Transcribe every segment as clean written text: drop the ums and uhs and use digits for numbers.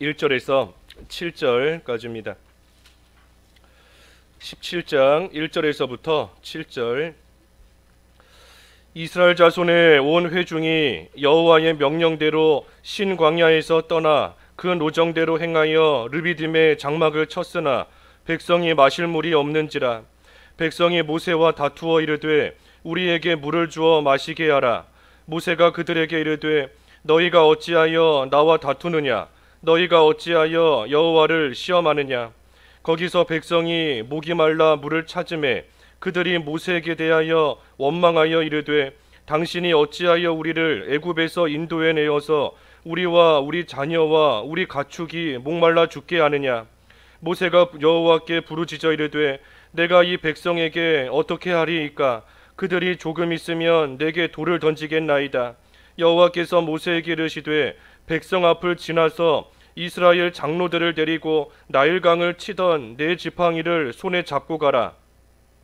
1절에서 7절까지입니다. 17장 1절에서부터 7절. 이스라엘 자손의 온 회중이 여호와의 명령대로 신 광야에서 떠나 그 노정대로 행하여 르비딤의 장막을 쳤으나 백성이 마실 물이 없는지라. 백성이 모세와 다투어 이르되 우리에게 물을 주어 마시게 하라. 모세가 그들에게 이르되 너희가 어찌하여 나와 다투느냐? 너희가 어찌하여 여호와를 시험하느냐? 거기서 백성이 목이 말라 물을 찾으매 그들이 모세에게 대하여 원망하여 이르되 당신이 어찌하여 우리를 애굽에서 인도해 내어서 우리와 우리 자녀와 우리 가축이 목말라 죽게 하느냐? 모세가 여호와께 부르짖어 이르되 내가 이 백성에게 어떻게 하리이까? 그들이 조금 있으면 내게 돌을 던지겠나이다. 여호와께서 모세에게 이르시되 백성 앞을 지나서 이스라엘 장로들을 데리고 나일강을 치던 네 지팡이를 손에 잡고 가라.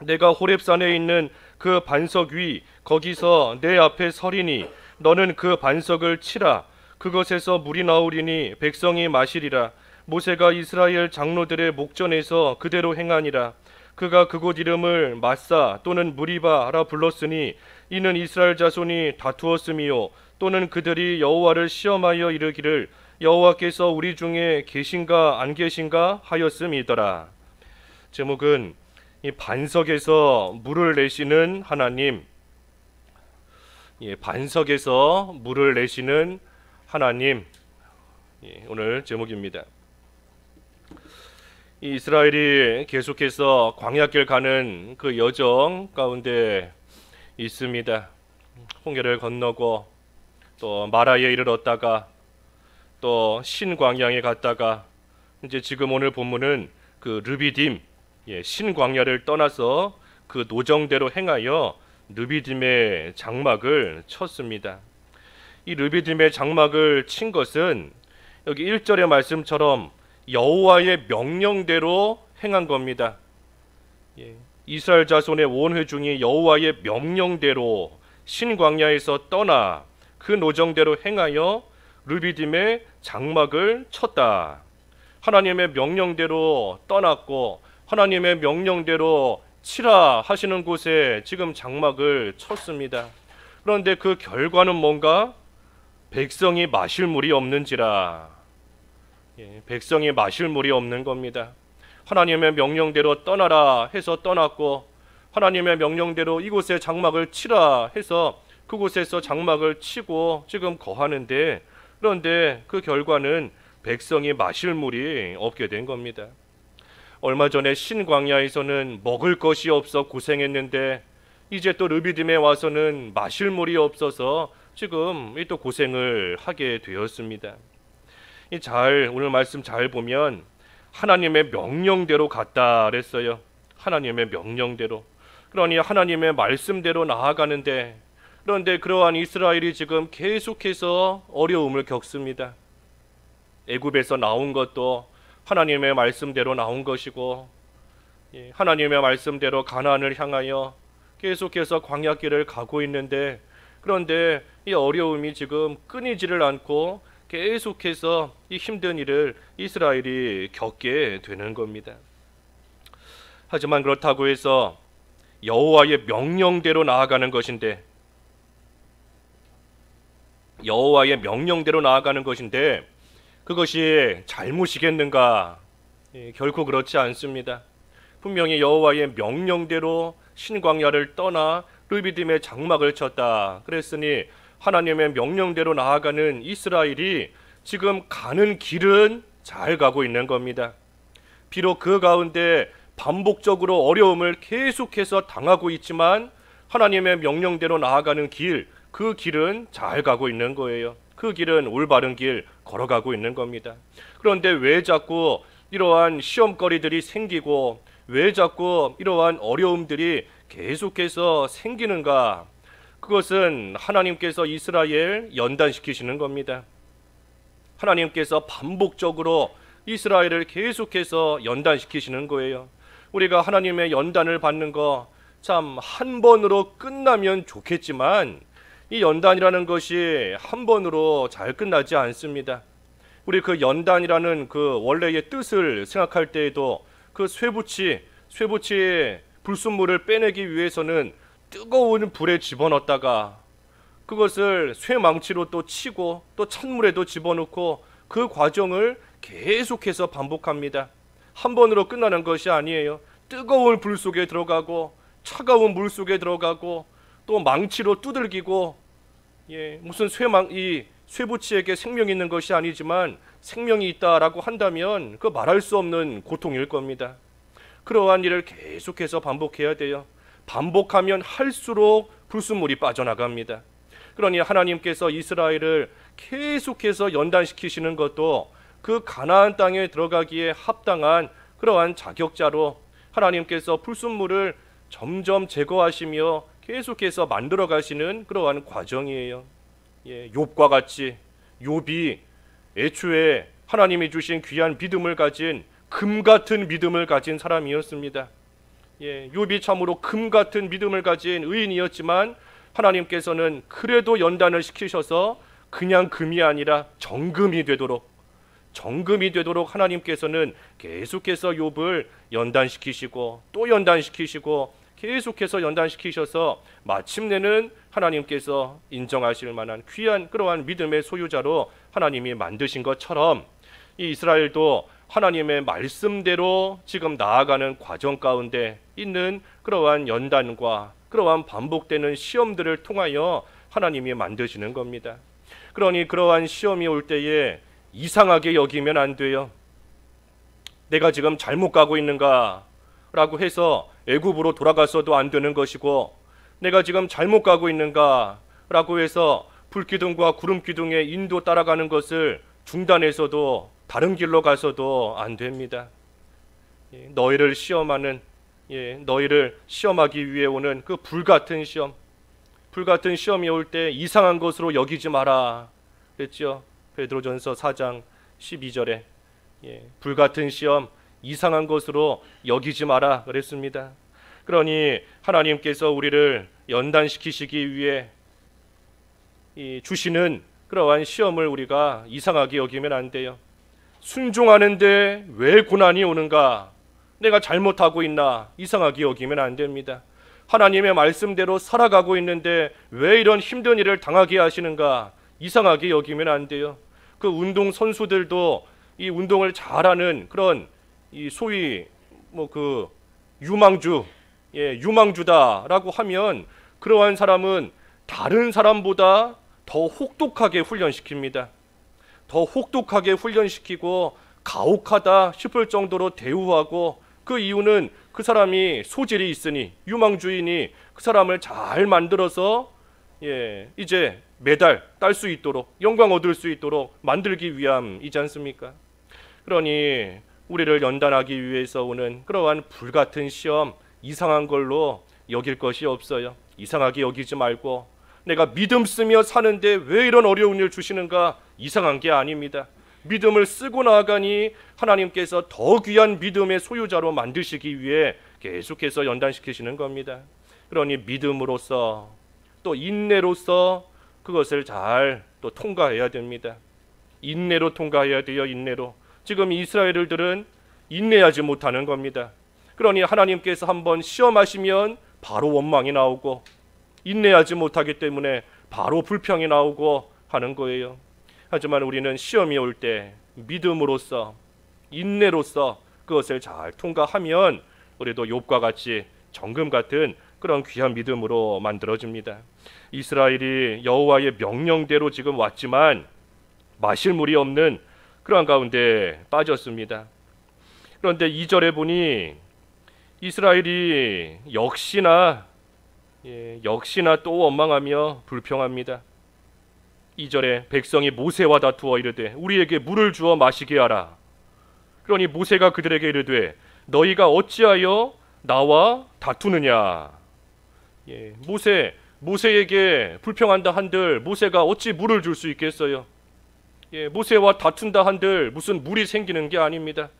내가 호렙산에 있는 그 반석 위 거기서 내 앞에 서리니 너는 그 반석을 치라. 그것에서 물이 나오리니 백성이 마시리라. 모세가 이스라엘 장로들의 목전에서 그대로 행하니라. 그가 그곳 이름을 마사 또는 무리바라 불렀으니 이는 이스라엘 자손이 다투었음이요 또는 그들이 여호와를 시험하여 이르기를 여호와께서 우리 중에 계신가 안 계신가 하였음이더라. 제목은 이 반석에서 물을 내시는 하나님. 반석에서 물을 내시는 하나님. 오늘 제목입니다. 이스라엘이 계속해서 광야길 가는 그 여정 가운데 있습니다. 홍해를 건너고 또 마라에 이르렀다가 또 신광야에 갔다가 이제 지금 오늘 본문은 그 르비딤 신광야를 떠나서 그 노정대로 행하여 르비딤의 장막을 쳤습니다. 이 르비딤의 장막을 친 것은 여기 1절의 말씀처럼 여호와의 명령대로 행한 겁니다. 이스라엘 자손의 온 회중이 여호와의 명령대로 신광야에서 떠나 그 노정대로 행하여 르비딤의 장막을 쳤다. 하나님의 명령대로 떠났고 하나님의 명령대로 치라 하시는 곳에 지금 장막을 쳤습니다. 그런데 그 결과는 뭔가? 백성이 마실 물이 없는지라. 백성이 마실 물이 없는 겁니다. 하나님의 명령대로 떠나라 해서 떠났고 하나님의 명령대로 이곳에 장막을 치라 해서 그곳에서 장막을 치고 지금 거하는데, 그런데 그 결과는 백성이 마실 물이 없게 된 겁니다. 얼마 전에 신광야에서는 먹을 것이 없어 고생했는데 이제 또 르비딤에 와서는 마실 물이 없어서 지금 또 고생을 하게 되었습니다. 오늘 말씀 잘 보면 하나님의 명령대로 갔다 그랬어요. 하나님의 명령대로. 그러니 하나님의 말씀대로 나아가는데, 그런데 그러한 이스라엘이 지금 계속해서 어려움을 겪습니다. 애굽에서 나온 것도 하나님의 말씀대로 나온 것이고 하나님의 말씀대로 가나안을 향하여 계속해서 광야길을 가고 있는데, 그런데 이 어려움이 지금 끊이지를 않고 계속해서 이 힘든 일을 이스라엘이 겪게 되는 겁니다. 하지만 그렇다고 해서 여호와의 명령대로 나아가는 것인데, 그것이 잘못이겠는가? 결코 그렇지 않습니다. 분명히 여호와의 명령대로 신광야를 떠나 르비딤의 장막을 쳤다 그랬으니 하나님의 명령대로 나아가는 이스라엘이 지금 가는 길은 잘 가고 있는 겁니다. 비록 그 가운데 반복적으로 어려움을 계속해서 당하고 있지만 하나님의 명령대로 나아가는 길, 그 길은 잘 가고 있는 거예요. 그 길은 올바른 길 걸어가고 있는 겁니다. 그런데 왜 자꾸 이러한 시험거리들이 생기고 왜 자꾸 이러한 어려움들이 계속해서 생기는가? 그것은 하나님께서 이스라엘 연단시키시는 겁니다. 하나님께서 반복적으로 이스라엘을 계속해서 연단시키시는 거예요. 우리가 하나님의 연단을 받는 거 참 한 번으로 끝나면 좋겠지만 이 연단이라는 것이 한 번으로 잘 끝나지 않습니다. 우리 그 연단이라는 그 원래의 뜻을 생각할 때에도 그 쇠붙이의 불순물을 빼내기 위해서는 뜨거운 불에 집어넣었다가 그것을 쇠망치로 또 치고 또 찬물에도 집어넣고 그 과정을 계속해서 반복합니다. 한 번으로 끝나는 것이 아니에요. 뜨거운 불 속에 들어가고 차가운 물 속에 들어가고 또 망치로 두들기고, 무슨 이 쇠붙이에게 생명이 있는 것이 아니지만 생명이 있다라고 한다면 그 말할 수 없는 고통일 겁니다. 그러한 일을 계속해서 반복해야 돼요. 반복하면 할수록 불순물이 빠져나갑니다. 그러니 하나님께서 이스라엘을 계속해서 연단시키시는 것도 그 가나안 땅에 들어가기에 합당한 그러한 자격자로 하나님께서 불순물을 점점 제거하시며 계속해서 만들어 가시는 그러한 과정이에요. 욥과 같이 욥이 애초에 하나님이 주신 귀한 믿음을 가진 금 같은 믿음을 가진 사람이었습니다. 욥이 참으로 금 같은 믿음을 가진 의인이었지만 하나님께서는 그래도 연단을 시키셔서 그냥 금이 아니라 정금이 되도록 하나님께서는 계속해서 욥을 연단시키시고 또 연단시키시고 계속해서 연단시키셔서 마침내는 하나님께서 인정하실 만한 귀한 그러한 믿음의 소유자로 하나님이 만드신 것처럼 이 이스라엘도 하나님의 말씀대로 지금 나아가는 과정 가운데 있는 그러한 연단과 그러한 반복되는 시험들을 통하여 하나님이 만드시는 겁니다. 그러니 그러한 시험이 올 때에 이상하게 여기면 안 돼요. 내가 지금 잘못 가고 있는가 라고 해서 애굽으로 돌아가서도 안 되는 것이고, 내가 지금 잘못 가고 있는가 라고 해서 불기둥과 구름기둥의 인도 따라가는 것을 중단해서도 다른 길로 가서도 안 됩니다. 너희를 시험하기 위해 오는 그 불같은 시험이 올 때 이상한 것으로 여기지 마라 그랬죠. 베드로전서 4장 12절에 불같은 시험 이상한 것으로 여기지 마라 그랬습니다. 그러니 하나님께서 우리를 연단시키시기 위해 주시는 그러한 시험을 우리가 이상하게 여기면 안 돼요. 순종하는데 왜 고난이 오는가? 내가 잘못하고 있나? 이상하게 여기면 안 됩니다. 하나님의 말씀대로 살아가고 있는데 왜 이런 힘든 일을 당하게 하시는가? 이상하게 여기면 안 돼요. 그 운동 선수들도 이 운동을 잘하는 그런 이 소위 그 유망주다라고 하면 그러한 사람은 다른 사람보다 더 혹독하게 훈련시킵니다. 더 혹독하게 훈련시키고 가혹하다 싶을 정도로 대우하고, 그 이유는 그 사람이 소질이 있으니, 유망주이니 그 사람을 잘 만들어서 이제 메달 딸 수 있도록, 영광 얻을 수 있도록 만들기 위함이지 않습니까? 그러니 우리를 연단하기 위해서 오는 그러한 불같은 시험, 이상한 걸로 여길 것이 없어요. 이상하게 여기지 말고, 내가 믿음 쓰며 사는데 왜 이런 어려운 일 주시는가? 이상한 게 아닙니다. 믿음을 쓰고 나아가니 하나님께서 더 귀한 믿음의 소유자로 만드시기 위해 계속해서 연단시키시는 겁니다. 그러니 믿음으로써 또 인내로써 그것을 잘 또 통과해야 됩니다. 인내로 통과해야 돼요. 인내로. 지금 이스라엘들은 인내하지 못하는 겁니다. 그러니 하나님께서 한번 시험하시면 바로 원망이 나오고, 인내하지 못하기 때문에 바로 불평이 나오고 하는 거예요. 하지만 우리는 시험이 올 때 믿음으로써, 인내로써 그것을 잘 통과하면 우리도 욥과 같이 정금 같은 그런 귀한 믿음으로 만들어집니다. 이스라엘이 여호와의 명령대로 지금 왔지만 마실 물이 없는 그런 가운데 빠졌습니다. 그런데 2절에 보니 이스라엘이 역시나 또 원망하며 불평합니다. 2절에 백성이 모세와 다투어 이르되 우리에게 물을 주어 마시게 하라. 그러니 모세가 그들에게 이르되 너희가 어찌하여 나와 다투느냐. 모세에게 불평한다 한들 모세가 어찌 물을 줄 수 있겠어요? 모세와 다툰다 한들 무슨 물이 생기는 게 아닙니다.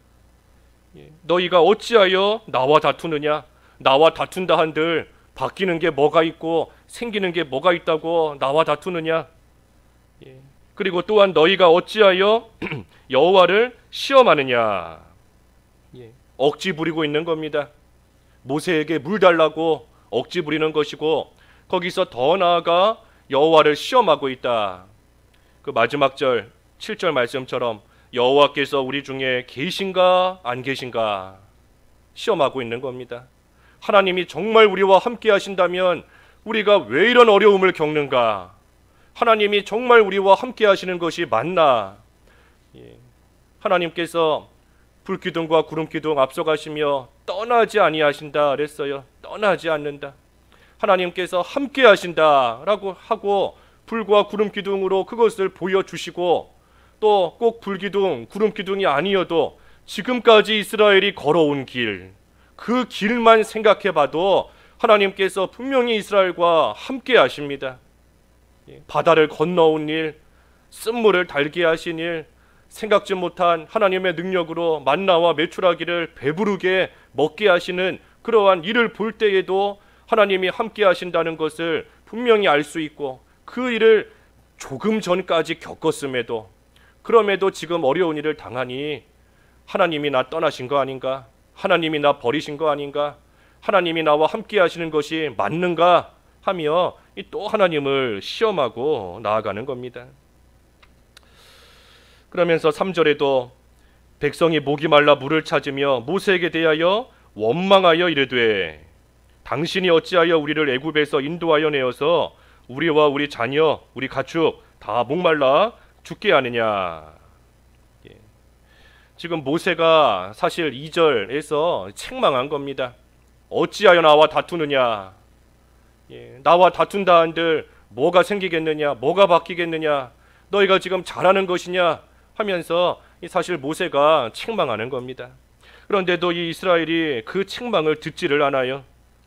너희가 어찌하여 나와 다투느냐. 나와 다툰다 한들 바뀌는 게 뭐가 있고 생기는 게 뭐가 있다고 나와 다투느냐. 그리고 또한 너희가 어찌하여 여호와를 시험하느냐. 억지 부리고 있는 겁니다. 모세에게 물 달라고 억지 부리는 것이고, 거기서 더 나아가 여호와를 시험하고 있다. 그 마지막 절 7절 말씀처럼 여호와께서 우리 중에 계신가 안 계신가 시험하고 있는 겁니다. 하나님이 정말 우리와 함께 하신다면 우리가 왜 이런 어려움을 겪는가? 하나님이 정말 우리와 함께 하시는 것이 맞나? 하나님께서 불기둥과 구름기둥 앞서가시며 떠나지 아니하신다 그랬어요. 떠나지 않는다. 하나님께서 함께 하신다라고 하고 불과 구름기둥으로 그것을 보여주시고, 또 꼭 불기둥, 구름기둥이 아니어도 지금까지 이스라엘이 걸어온 길, 그 길만 생각해봐도 하나님께서 분명히 이스라엘과 함께 하십니다. 바다를 건너온 일, 쓴물을 달게 하신 일, 생각지 못한 하나님의 능력으로 만나와 메추라기를 배부르게 먹게 하시는 그러한 일을 볼 때에도 하나님이 함께 하신다는 것을 분명히 알 수 있고, 그 일을 조금 전까지 겪었음에도, 그럼에도 지금 어려운 일을 당하니 하나님이 나 떠나신 거 아닌가? 하나님이 나 버리신 거 아닌가? 하나님이 나와 함께 하시는 것이 맞는가? 하며 또 하나님을 시험하고 나아가는 겁니다. 그러면서 3절에도 백성이 목이 말라 물을 찾으며 모세에게 대하여 원망하여 이르되 당신이 어찌하여 우리를 애굽에서 인도하여 내어서 우리와 우리 자녀 우리 가축 다 목말라 죽게 하느냐. 지금 모세가 사실 2절에서 책망한 겁니다. 어찌하여 나와 다투느냐. 나와 다툰다 한들 뭐가 생기겠느냐, 뭐가 바뀌겠느냐, 너희가 지금 잘하는 것이냐 하면서 사실 모세가 책망하는 겁니다. 그런데도 이 이스라엘이 그 책망을 듣지를 않아요.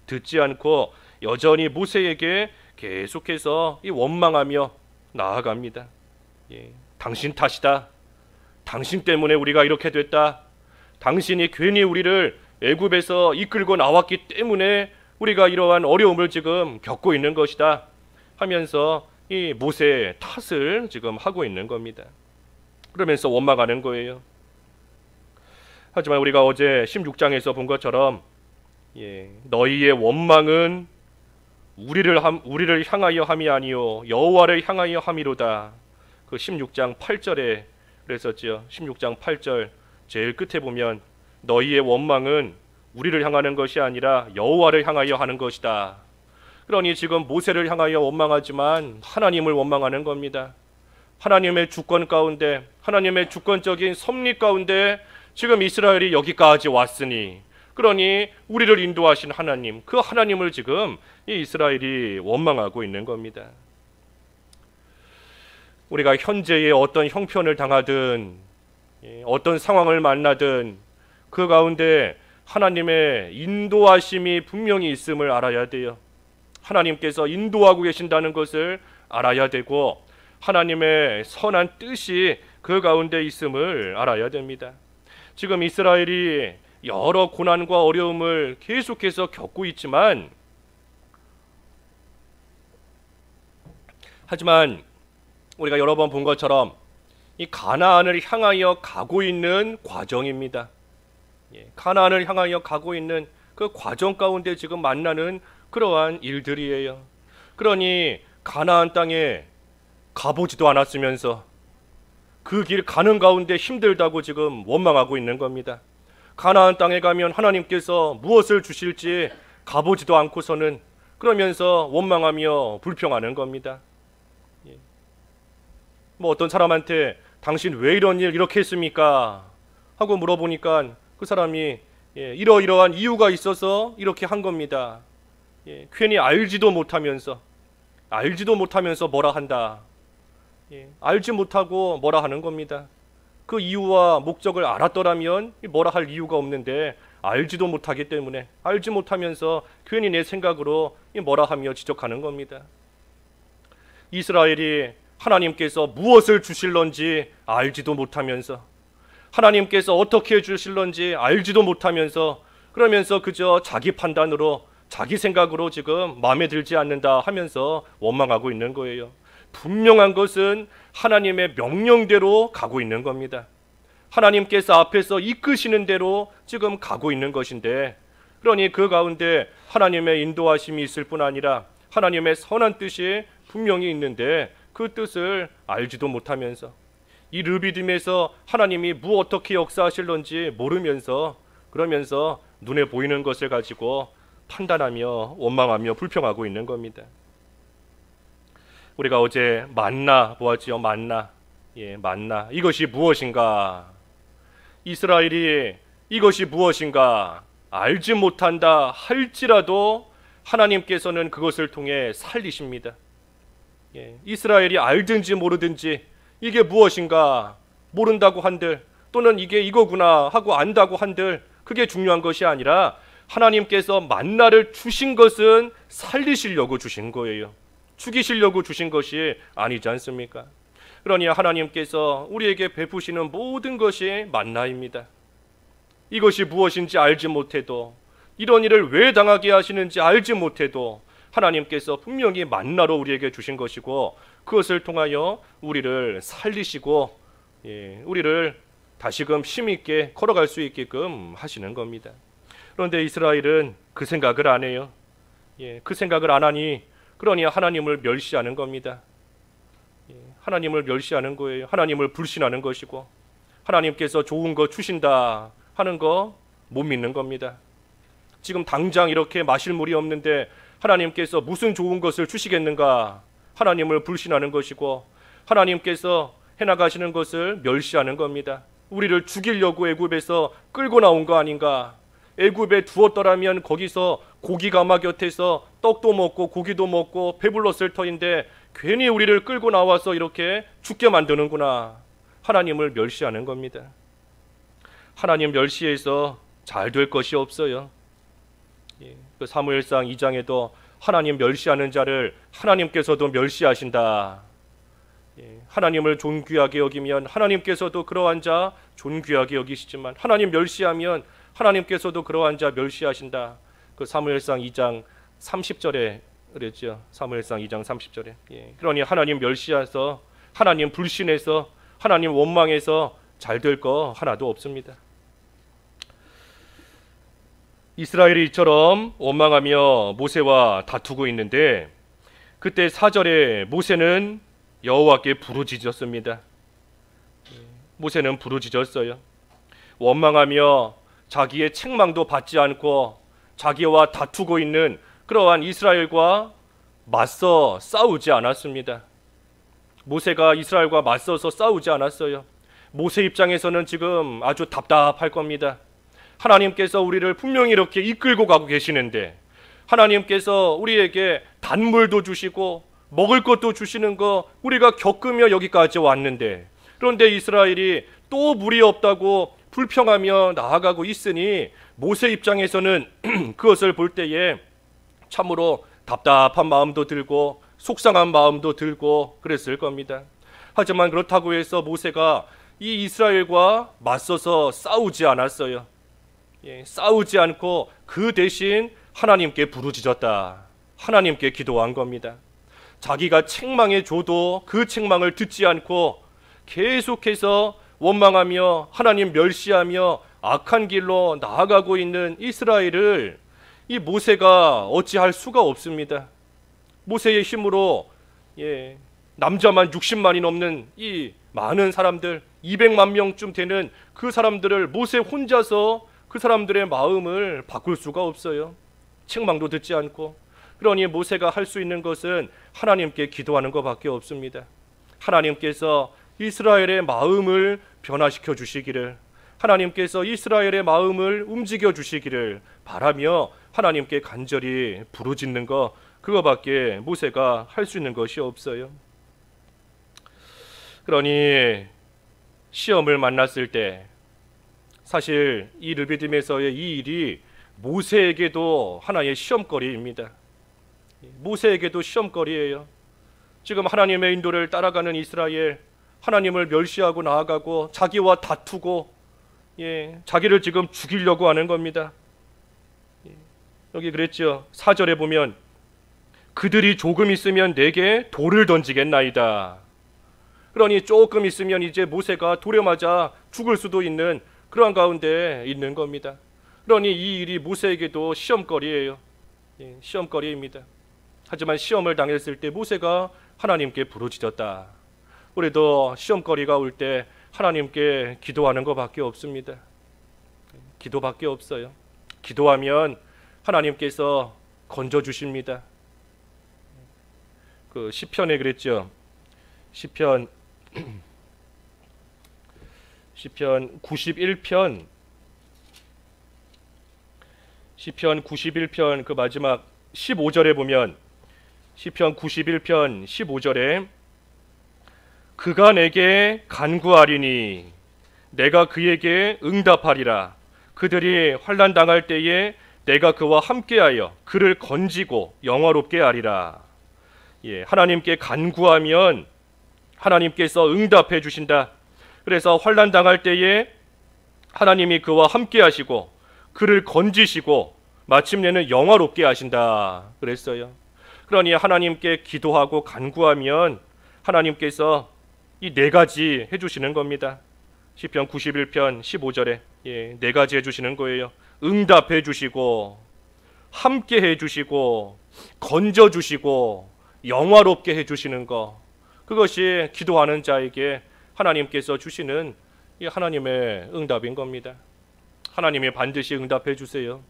듣지 않고 여전히 모세에게 계속해서 원망하며 나아갑니다. 당신 탓이다. 당신 때문에 우리가 이렇게 됐다. 당신이 괜히 우리를 애굽에서 이끌고 나왔기 때문에 우리가 이러한 어려움을 지금 겪고 있는 것이다 하면서 이 모세의 탓을 지금 하고 있는 겁니다. 그러면서 원망하는 거예요. 하지만 우리가 어제 16장에서 본 것처럼 너희의 원망은 우리를 향하여 함이 아니요 여호와를 향하여 함이로다. 그 16장 8절에 그랬었지요. 16장 8절 제일 끝에 보면 너희의 원망은 우리를 향하는 것이 아니라 여호와를 향하여 하는 것이다. 그러니 지금 모세를 향하여 원망하지만 하나님을 원망하는 겁니다. 하나님의 주권 가운데, 하나님의 주권적인 섭리 가운데 지금 이스라엘이 여기까지 왔으니, 그러니 우리를 인도하신 하나님, 그 하나님을 지금 이 이스라엘이 원망하고 있는 겁니다. 우리가 현재의 어떤 형편을 당하든 어떤 상황을 만나든 그 가운데 하나님의 인도하심이 분명히 있음을 알아야 돼요. 하나님께서 인도하고 계신다는 것을 알아야 되고 하나님의 선한 뜻이 그 가운데 있음을 알아야 됩니다. 지금 이스라엘이 여러 고난과 어려움을 계속해서 겪고 있지만, 하지만 우리가 여러 번 본 것처럼 이 가나안을 향하여 가고 있는 과정입니다. 가나안을 향하여 가고 있는 그 과정 가운데 지금 만나는 그러한 일들이에요. 그러니 가나안 땅에 가보지도 않았으면서 그 길 가는 가운데 힘들다고 지금 원망하고 있는 겁니다. 가나안 땅에 가면 하나님께서 무엇을 주실지 가보지도 않고서는 그러면서 원망하며 불평하는 겁니다. 뭐 어떤 사람한테 당신 왜 이런 일 이렇게 했습니까? 하고 물어보니까 그 사람이 이러이러한 이유가 있어서 이렇게 한 겁니다. 괜히 알지도 못하면서 뭐라 한다. 알지 못하고 뭐라 하는 겁니다. 그 이유와 목적을 알았더라면 뭐라 할 이유가 없는데 알지도 못하기 때문에 알지 못하면서 괜히 내 생각으로 뭐라 하며 지적하는 겁니다. 이스라엘이 하나님께서 무엇을 주실런지 알지도 못하면서, 하나님께서 어떻게 주실런지 알지도 못하면서, 그러면서 그저 자기 판단으로 자기 생각으로 지금 마음에 들지 않는다 하면서 원망하고 있는 거예요. 분명한 것은 하나님의 명령대로 가고 있는 겁니다. 하나님께서 앞에서 이끄시는 대로 지금 가고 있는 것인데, 그러니 그 가운데 하나님의 인도하심이 있을 뿐 아니라 하나님의 선한 뜻이 분명히 있는데 그 뜻을 알지도 못하면서, 이 르비딤에서 하나님이 어떻게 역사하실런지 모르면서, 그러면서 눈에 보이는 것을 가지고 판단하며 원망하며 불평하고 있는 겁니다. 우리가 어제 만나 보았지요. 만나. 만나. 이것이 무엇인가? 이스라엘이 이것이 무엇인가 알지 못한다 할지라도 하나님께서는 그것을 통해 살리십니다. 이스라엘이 알든지 모르든지 이게 무엇인가 모른다고 한들, 또는 이게 이거구나 하고 안다고 한들, 그게 중요한 것이 아니라 하나님께서 만나를 주신 것은 살리시려고 주신 거예요. 죽이시려고 주신 것이 아니지 않습니까? 그러니 하나님께서 우리에게 베푸시는 모든 것이 만나입니다. 이것이 무엇인지 알지 못해도, 이런 일을 왜 당하게 하시는지 알지 못해도 하나님께서 분명히 만나로 우리에게 주신 것이고, 그것을 통하여 우리를 살리시고 우리를 다시금 힘있게 걸어갈 수 있게끔 하시는 겁니다. 그런데 이스라엘은 그 생각을 안 해요. 그 생각을 안 하니, 그러니 하나님을 멸시하는 겁니다. 하나님을 멸시하는 거예요. 하나님을 불신하는 것이고, 하나님께서 좋은 거 주신다 하는 거 못 믿는 겁니다. 지금 당장 이렇게 마실 물이 없는데 하나님께서 무슨 좋은 것을 주시겠는가? 하나님을 불신하는 것이고, 하나님께서 해나가시는 것을 멸시하는 겁니다. 우리를 죽이려고 애굽에서 끌고 나온 거 아닌가? 애굽에 두었더라면 거기서 고기 가마 곁에서 떡도 먹고 고기도 먹고 배불렀을 터인데 괜히 우리를 끌고 나와서 이렇게 죽게 만드는구나. 하나님을 멸시하는 겁니다. 하나님 멸시해서 잘 될 것이 없어요. 그 사무엘상 2장에도 하나님 멸시하는 자를 하나님께서도 멸시하신다. 하나님을 존귀하게 여기면 하나님께서도 그러한 자 존귀하게 여기시지만, 하나님 멸시하면 하나님께서도 그러한 자 멸시하신다. 그 사무엘상 2장 30절에 그랬죠. 사무엘상 2장 30절에. 그러니 하나님 멸시해서, 하나님 불신해서, 하나님 원망해서 잘 될 거 하나도 없습니다. 이스라엘이 이처럼 원망하며 모세와 다투고 있는데, 그때 4절에 모세는 여호와께 부르짖었습니다. 모세는 부르짖었어요. 원망하며 자기의 책망도 받지 않고 자기와 다투고 있는 그러한 이스라엘과 맞서 싸우지 않았습니다. 모세가 이스라엘과 맞서서 싸우지 않았어요. 모세 입장에서는 지금 아주 답답할 겁니다. 하나님께서 우리를 분명히 이렇게 이끌고 가고 계시는데, 하나님께서 우리에게 단물도 주시고 먹을 것도 주시는 거 우리가 겪으며 여기까지 왔는데, 그런데 이스라엘이 또 물이 없다고 불평하며 나아가고 있으니 모세 입장에서는 그것을 볼 때에 참으로 답답한 마음도 들고 속상한 마음도 들고 그랬을 겁니다. 하지만 그렇다고 해서 모세가 이 이스라엘과 맞서서 싸우지 않았어요. 싸우지 않고 그 대신 하나님께 부르짖었다. 하나님께 기도한 겁니다. 자기가 책망해 줘도 그 책망을 듣지 않고 계속해서 원망하며 하나님 멸시하며 악한 길로 나아가고 있는 이스라엘을 이 모세가 어찌할 수가 없습니다. 모세의 힘으로 남자만 60만이 넘는 이 많은 사람들, 200만 명쯤 되는 그 사람들을 모세 혼자서 그 사람들의 마음을 바꿀 수가 없어요. 책망도 듣지 않고. 그러니 모세가 할 수 있는 것은 하나님께 기도하는 것밖에 없습니다. 하나님께서 이스라엘의 마음을 변화시켜 주시기를, 하나님께서 이스라엘의 마음을 움직여 주시기를 바라며 하나님께 간절히 부르짖는 것, 그거밖에 모세가 할 수 있는 것이 없어요. 그러니 시험을 만났을 때 사실 이 르비딤에서의 이 일이 모세에게도 하나의 시험거리입니다. 모세에게도 시험거리예요. 지금 하나님의 인도를 따라가는 이스라엘, 하나님을 멸시하고 나아가고 자기와 다투고 자기를 지금 죽이려고 하는 겁니다. 여기 그랬죠. 4절에 보면 그들이 조금 있으면 내게 돌을 던지겠나이다. 그러니 조금 있으면 이제 모세가 돌에 맞아 죽을 수도 있는 그러한 가운데 있는 겁니다. 그러니 이 일이 모세에게도 시험거리예요. 시험거리입니다. 하지만 시험을 당했을 때 모세가 하나님께 부르짖었다. 우리도 시험거리가 올 때 하나님께 기도하는 것밖에 없습니다. 기도밖에 없어요. 기도하면 하나님께서 건져주십니다. 그 시편에 그랬죠. 시편 91편 그 마지막 15절에 보면 시편 91편 15절에 그가 내게 간구하리니 내가 그에게 응답하리라. 그들이 환난 당할 때에 내가 그와 함께하여 그를 건지고 영화롭게 하리라. 하나님께 간구하면 하나님께서 응답해 주신다. 그래서 환난 당할 때에 하나님이 그와 함께 하시고 그를 건지시고 마침내는 영화롭게 하신다 그랬어요. 그러니 하나님께 기도하고 간구하면 하나님께서 이 네 가지 해주시는 겁니다. 시편 91편 15절에 네 가지 해주시는 거예요. 응답해 주시고 함께 해주시고 건져주시고 영화롭게 해주시는 거, 그것이 기도하는 자에게 하나님께서 주시는 이 하나님의 응답인 겁니다. 하나님이 반드시 응답해 주세요.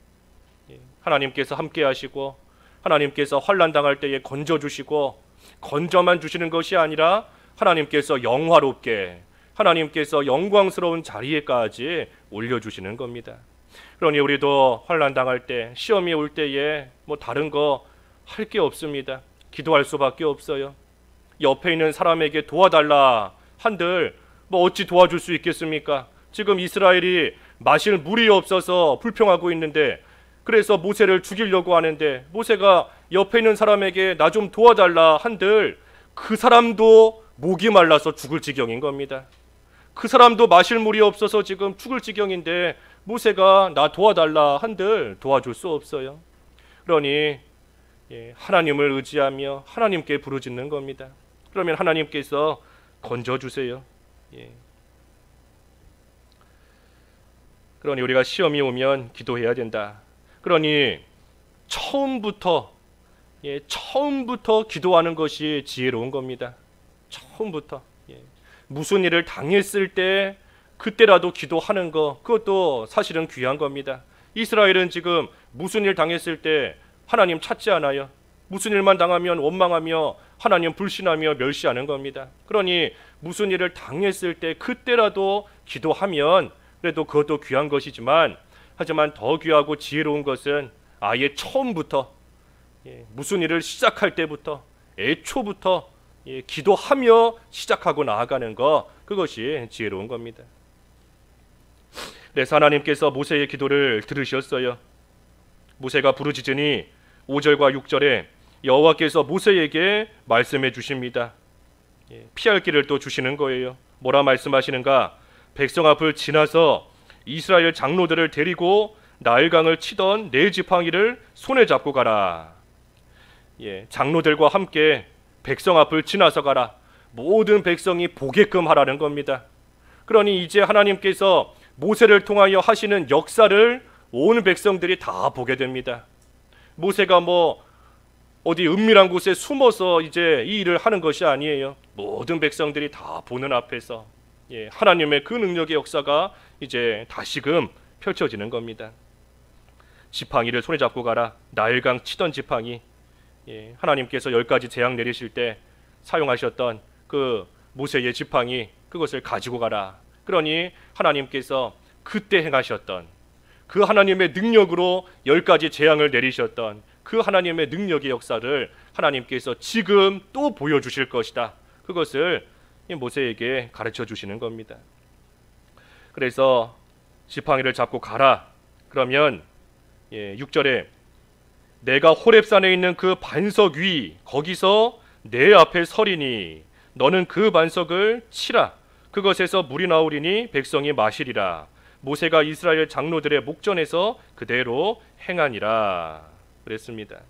하나님께서 함께 하시고 하나님께서 환난 당할 때에 건져주시고 건져만 주시는 것이 아니라 하나님께서 영화롭게 하나님께서 영광스러운 자리에까지 올려주시는 겁니다. 그러니 우리도 환난 당할 때 시험이 올 때에 뭐 다른 거 할 게 없습니다. 기도할 수밖에 없어요. 옆에 있는 사람에게 도와달라 한들 뭐 어찌 도와줄 수 있겠습니까? 지금 이스라엘이 마실 물이 없어서 불평하고 있는데 그래서 모세를 죽이려고 하는데 모세가 옆에 있는 사람에게 나 좀 도와달라 한들 그 사람도 목이 말라서 죽을 지경인 겁니다. 그 사람도 마실 물이 없어서 지금 죽을 지경인데 모세가 나 도와달라 한들 도와줄 수 없어요. 그러니 하나님을 의지하며 하나님께 부르짖는 겁니다. 그러면 하나님께서 건져주세요. 그러니 우리가 시험이 오면 기도해야 된다. 그러니 처음부터 기도하는 것이 지혜로운 겁니다. 처음부터 무슨 일을 당했을 때 그때라도 기도하는 거, 그것도 사실은 귀한 겁니다. 이스라엘은 지금 무슨 일 당했을 때 하나님 찾지 않아요. 무슨 일만 당하면 원망하며 하나님 불신하며 멸시하는 겁니다. 그러니 무슨 일을 당했을 때 그때라도 기도하면 그래도 그것도 귀한 것이지만, 하지만 더 귀하고 지혜로운 것은 아예 처음부터 무슨 일을 시작할 때부터 애초부터 기도하며 시작하고 나아가는 것, 그것이 지혜로운 겁니다. 그래서 하나님께서 모세의 기도를 들으셨어요. 모세가 부르짖으니 5절과 6절에 여호와께서 모세에게 말씀해 주십니다. 피할 길을 또 주시는 거예요. 뭐라 말씀하시는가? 백성 앞을 지나서 이스라엘 장로들을 데리고 나일강을 치던 네 지팡이를 손에 잡고 가라. 장로들과 함께 백성 앞을 지나서 가라. 모든 백성이 보게끔 하라는 겁니다. 그러니 이제 하나님께서 모세를 통하여 하시는 역사를 온 백성들이 다 보게 됩니다. 모세가 뭐 어디 은밀한 곳에 숨어서 이제 이 일을 하는 것이 아니에요. 모든 백성들이 다 보는 앞에서 하나님의 그 능력의 역사가 이제 다시금 펼쳐지는 겁니다. 지팡이를 손에 잡고 가라. 나일강 치던 지팡이, 하나님께서 10가지 재앙 내리실 때 사용하셨던 그 모세의 지팡이, 그것을 가지고 가라. 그러니 하나님께서 그때 행하셨던 그 하나님의 능력으로 10가지 재앙을 내리셨던 그 하나님의 능력의 역사를 하나님께서 지금 또 보여주실 것이다. 그것을 모세에게 가르쳐 주시는 겁니다. 그래서 지팡이를 잡고 가라. 그러면 6절에 내가 호렙산에 있는 그 반석 위 거기서 내 앞에 서리니 너는 그 반석을 치라. 그것에서 물이 나오리니 백성이 마시리라. 모세가 이스라엘 장로들의 목전에서 그대로 행하니라 그랬습니다.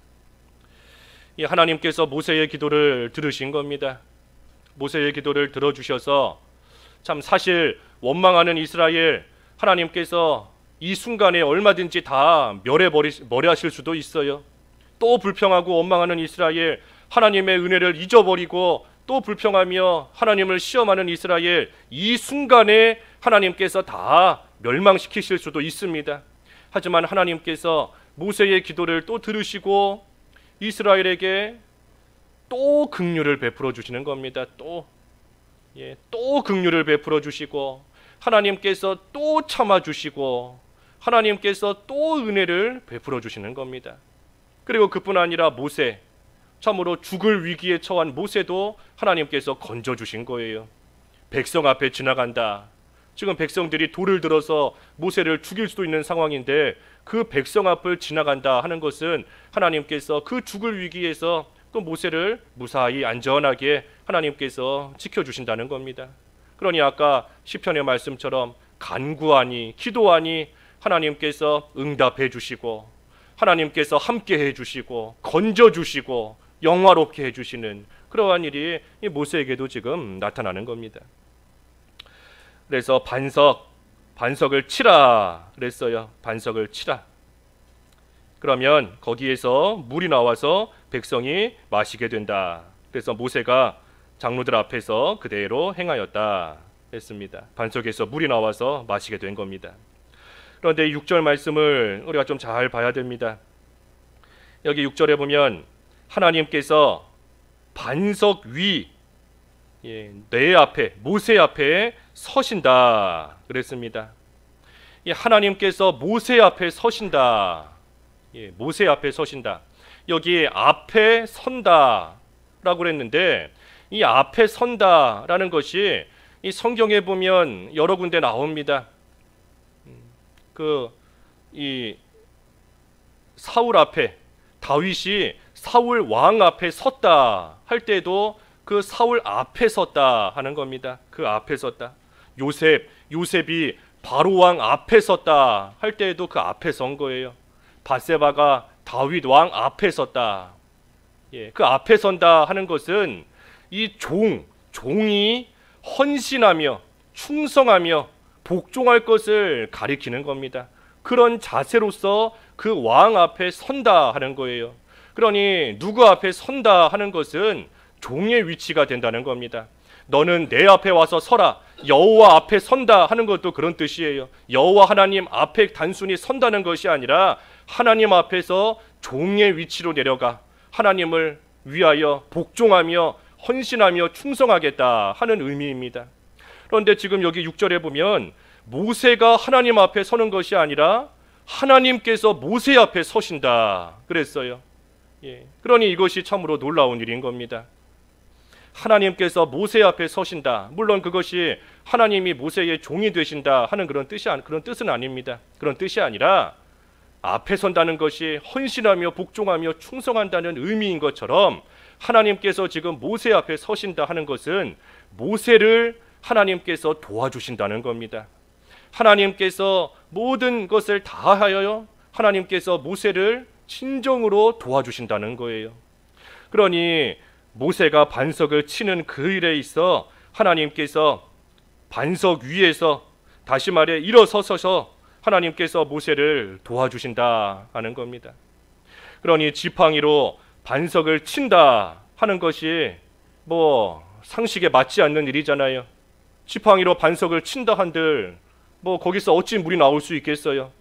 이 하나님께서 모세의 기도를 들으신 겁니다. 모세의 기도를 들어주셔서 참 사실 원망하는 이스라엘 하나님께서 이 순간에 얼마든지 다 멸해하실 수도 있어요. 또 불평하고 원망하는 이스라엘 하나님의 은혜를 잊어버리고 또 불평하며 하나님을 시험하는 이스라엘 이 순간에 하나님께서 다 멸망시키실 수도 있습니다. 하지만 하나님께서 모세의 기도를 또 들으시고 이스라엘에게 또 긍휼을 베풀어 주시는 겁니다. 또 긍휼을 베풀어 주시고 하나님께서 또 참아 주시고 하나님께서 또 은혜를 베풀어 주시는 겁니다. 그리고 그뿐 아니라 모세, 참으로 죽을 위기에 처한 모세도 하나님께서 건져 주신 거예요. 백성 앞에 지나간다. 지금 백성들이 돌을 들어서 모세를 죽일 수도 있는 상황인데 그 백성 앞을 지나간다 하는 것은 하나님께서 그 죽을 위기에서 또 모세를 무사히 안전하게 하나님께서 지켜주신다는 겁니다. 그러니 아까 시편의 말씀처럼 간구하니 기도하니 하나님께서 응답해 주시고 하나님께서 함께 해 주시고 건져 주시고 영화롭게 해 주시는 그러한 일이 이 모세에게도 지금 나타나는 겁니다. 그래서 반석을 치라 그랬어요. 반석을 치라. 그러면 거기에서 물이 나와서 백성이 마시게 된다. 그래서 모세가 장로들 앞에서 그대로 행하였다 했습니다. 반석에서 물이 나와서 마시게 된 겁니다. 그런데 6절 말씀을 우리가 좀 잘 봐야 됩니다. 여기 6절에 보면 하나님께서 반석 위 내 앞에 모세 앞에 서신다 그랬습니다. 하나님께서 모세 앞에 서신다. 모세 앞에 서신다. 여기 앞에 선다라고 그랬는데 이 앞에 선다라는 것이 이 성경에 보면 여러 군데 나옵니다. 이 사울 앞에 다윗이 사울 왕 앞에 섰다 할 때도 그 사울 앞에 섰다 하는 겁니다. 그 앞에 섰다. 요셉이 바로 왕 앞에 섰다 할 때에도 그 앞에 선 거예요. 밧세바가 다윗 왕 앞에 섰다. 그 앞에 선다 하는 것은 이 종이 헌신하며 충성하며 복종할 것을 가리키는 겁니다. 그런 자세로서 그 왕 앞에 선다 하는 거예요. 그러니 누구 앞에 선다 하는 것은 종의 위치가 된다는 겁니다. 너는 내 앞에 와서 서라. 여호와 앞에 선다 하는 것도 그런 뜻이에요. 여호와 하나님 앞에 단순히 선다는 것이 아니라 하나님 앞에서 종의 위치로 내려가 하나님을 위하여 복종하며 헌신하며 충성하겠다 하는 의미입니다. 그런데 지금 여기 6절에 보면 모세가 하나님 앞에 서는 것이 아니라 하나님께서 모세 앞에 서신다 그랬어요. 그러니 이것이 참으로 놀라운 일인 겁니다. 하나님께서 모세 앞에 서신다. 물론 그것이 하나님이 모세의 종이 되신다 하는 그런 뜻은 아닙니다. 그런 뜻이 아니라 앞에 선다는 것이 헌신하며 복종하며 충성한다는 의미인 것처럼 하나님께서 지금 모세 앞에 서신다 하는 것은 모세를 하나님께서 도와주신다는 겁니다. 하나님께서 모든 것을 다하여 하나님께서 모세를 친정으로 도와주신다는 거예요. 그러니 모세가 반석을 치는 그 일에 있어 하나님께서 반석 위에서 다시 말해 일어서서 하나님께서 모세를 도와주신다 하는 겁니다. 그러니 지팡이로 반석을 친다 하는 것이 상식에 맞지 않는 일이잖아요. 지팡이로 반석을 친다 한들 거기서 어찌 물이 나올 수 있겠어요.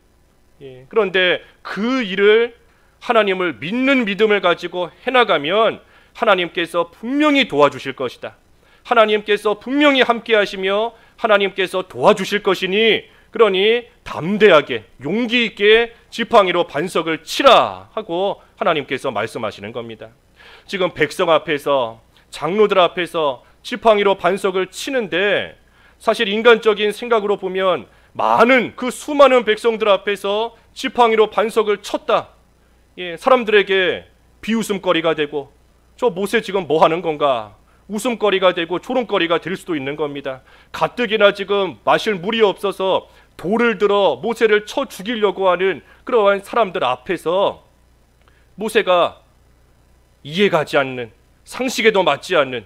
그런데 그 일을 하나님을 믿는 믿음을 가지고 해나가면 하나님께서 분명히 도와주실 것이다. 하나님께서 분명히 함께 하시며 하나님께서 도와주실 것이니 그러니 담대하게 용기 있게 지팡이로 반석을 치라 하고 하나님께서 말씀하시는 겁니다. 지금 백성 앞에서 장로들 앞에서 지팡이로 반석을 치는데 사실 인간적인 생각으로 보면 그 수많은 백성들 앞에서 지팡이로 반석을 쳤다. 사람들에게 비웃음거리가 되고 저 모세 지금 뭐 하는 건가? 웃음거리가 되고 조롱거리가 될 수도 있는 겁니다. 가뜩이나 지금 마실 물이 없어서 돌을 들어 모세를 쳐 죽이려고 하는 그러한 사람들 앞에서 모세가 이해가지 않는, 상식에도 맞지 않는,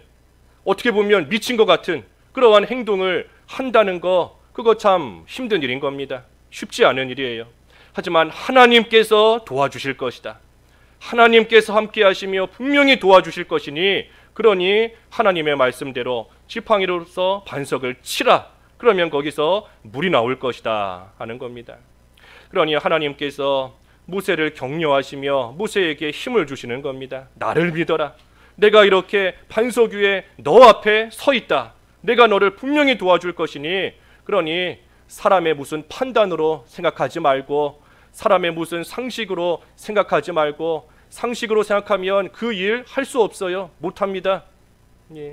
어떻게 보면 미친 것 같은 그러한 행동을 한다는 거, 그거 참 힘든 일인 겁니다. 쉽지 않은 일이에요. 하지만 하나님께서 도와주실 것이다. 하나님께서 함께 하시며 분명히 도와주실 것이니, 그러니 하나님의 말씀대로 지팡이로서 반석을 치라. 그러면 거기서 물이 나올 것이다 하는 겁니다. 그러니 하나님께서 모세를 격려하시며 모세에게 힘을 주시는 겁니다. 나를 믿어라. 내가 이렇게 반석 위에 너 앞에 서 있다. 내가 너를 분명히 도와줄 것이니, 그러니 사람의 무슨 판단으로 생각하지 말고, 사람의 무슨 상식으로 생각하지 말고, 상식으로 생각하면 그 일 할 수 없어요. 못합니다.